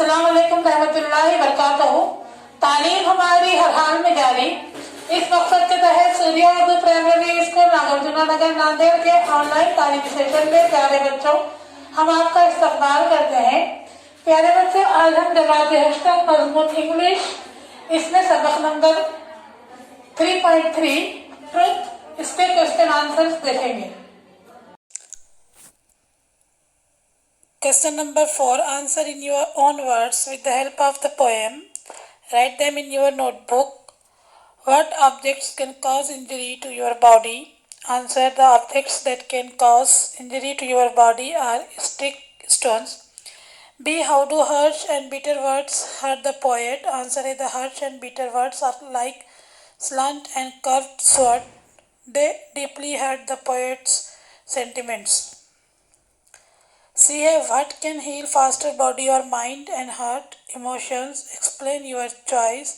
अस्सलाम वालेकुम रहमतुल्लाहि वबरकातुहू। तालीम हमारी हर हाल में जारी। इस मकसद के तहत सूर्या उर्दू प्राइमरी स्कूल नागार्जुना नगर नांदेड़ के ऑनलाइन तालीमी सेशन में प्यारे बच्चों हम आपका इस्तकबाल करते हैं। प्यारे बच्चों, आज हम जवाब हश्तक मजमून इंग्लिश इसमें सबक नंबर 3.3 ट्रुथ इसके क्वेश्चन आंसर्स देखेंगे। Question number 4. Answer in your own words with the help of the poem. Write them in your notebook. What objects can cause injury to your body? Answer. The objects that can cause injury to your body are stick, stones. B. How do harsh and bitter words hurt the poet? Answer A. The harsh and bitter words are like slant and curved sword. They deeply hurt the poet's sentiments. See what can heal faster body or mind and heart emotions. Explain your choice.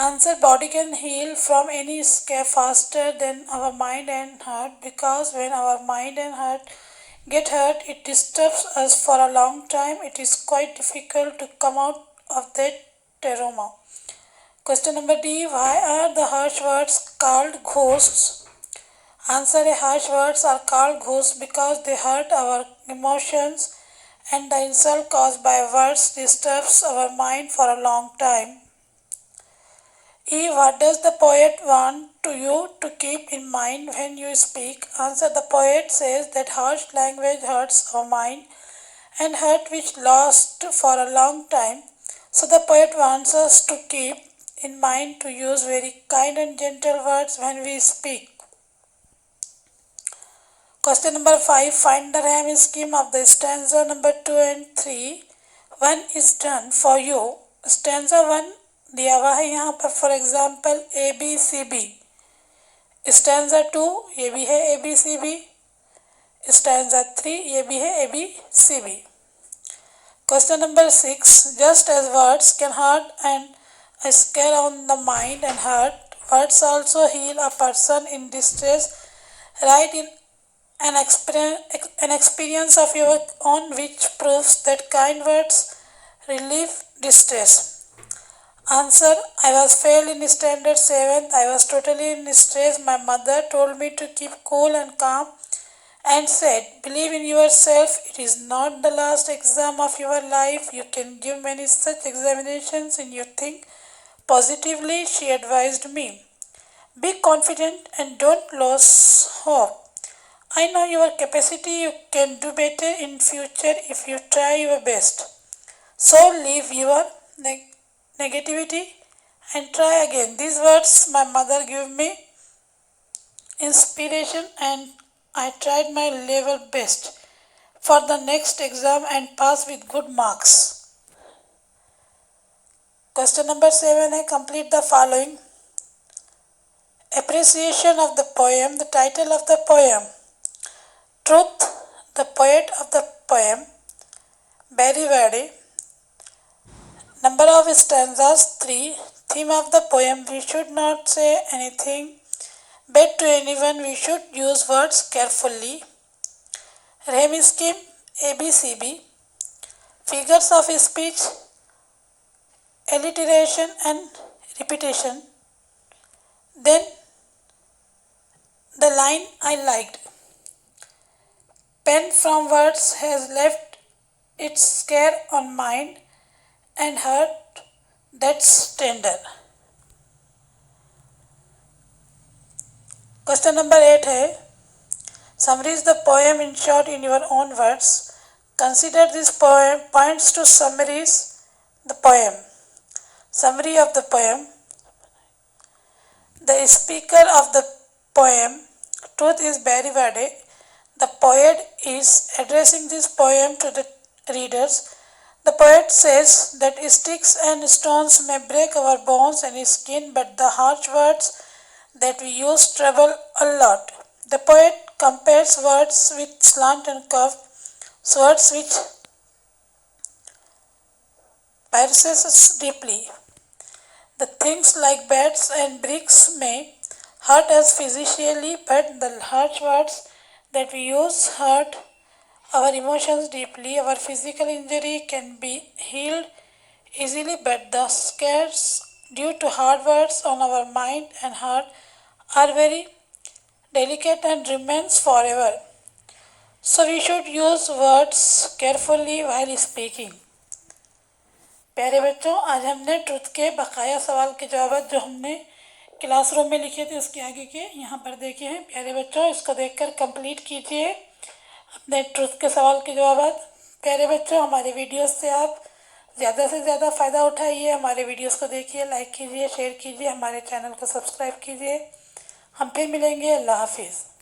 Answer. Body can heal from any scare faster than our mind and heart because when our mind and heart get hurt, it disturbs us for a long time. It is quite difficult to come out of that trauma. Question number D. Why are the harsh words called ghosts? Answer. Harsh words are called ghosts because they hurt our emotions and the insult caused by words disturbs our mind for a long time. E. What does the poet want you to keep in mind when you speak? Answer. The poet says that harsh language hurts our mind and hurt which lasts for a long time. So the poet wants us to keep in mind to use very kind and gentle words when we speak. Question number 5. Find the rhyme scheme of the stanza number 2 and 3. 1 is done for you. Stanza 1 दिया हुआ है यहाँ पर for example ABCB. Stanza 2 ये भी है ABCB. Stanza 3 ये भी है ABCB. Question number 6. Just as words can hurt and scare on the mind and heart, words also heal a person in distress. Write in an experience of your own which proves that kind words relieve distress. Answer. I was failed in standard 7th. I was totally in stress. My mother told me to keep cool and calm and said, believe in yourself. It is not the last exam of your life. You can give many such examinations and you think positively, she advised me. Be confident and don't lose hope. I know your capacity. You can do better in future if you try your best. So leave your negativity and try again. These words my mother gave me inspiration and I tried my level best for the next exam and pass with good marks. Question number 7 है complete the following. Appreciation of the poem. The title of the poem. Truth, the poet of the poem, Barry Verde. Number of stanzas 3. Theme of the poem. We should not say anything bad to anyone. We should use words carefully. Rhyme scheme ABCB. Figures of speech, alliteration and repetition. Then the line I liked. Pen from words has left its scare on mind and heart that's tender. Question number 8 है summarize the poem in short in your own words. Consider this poem points to summarize the poem. Summary of the poem. The speaker of the poem, Truth, is Barry Verde. The poet is addressing this poem to the readers. The poet says that sticks and stones may break our bones and skin, but the harsh words that we use trouble a lot. The poet compares words with slant and curve, words which pierces us deeply. The things like bats and bricks may hurt us physically, but the harsh words that we use hurt our emotions deeply. Our physical injury can be healed easily, but the scars due to hard words on our mind and heart are very delicate and remains forever. So we should use words carefully while speaking. प्यारे बच्चों, आज हमने truth के बकाया सवाल के जवाब जो हमने क्लासरूम में लिखे थे उसके आगे के यहाँ पर देखे हैं। प्यारे बच्चों, इसको देखकर कंप्लीट कीजिए अपने ट्रुथ के सवाल के जवाब। प्यारे बच्चों, हमारे वीडियोस से आप ज़्यादा से ज़्यादा फ़ायदा उठाइए। हमारे वीडियोस को देखिए, लाइक कीजिए, शेयर कीजिए, हमारे चैनल को सब्सक्राइब कीजिए। हम फिर मिलेंगे। अल्लाह हाफिज़।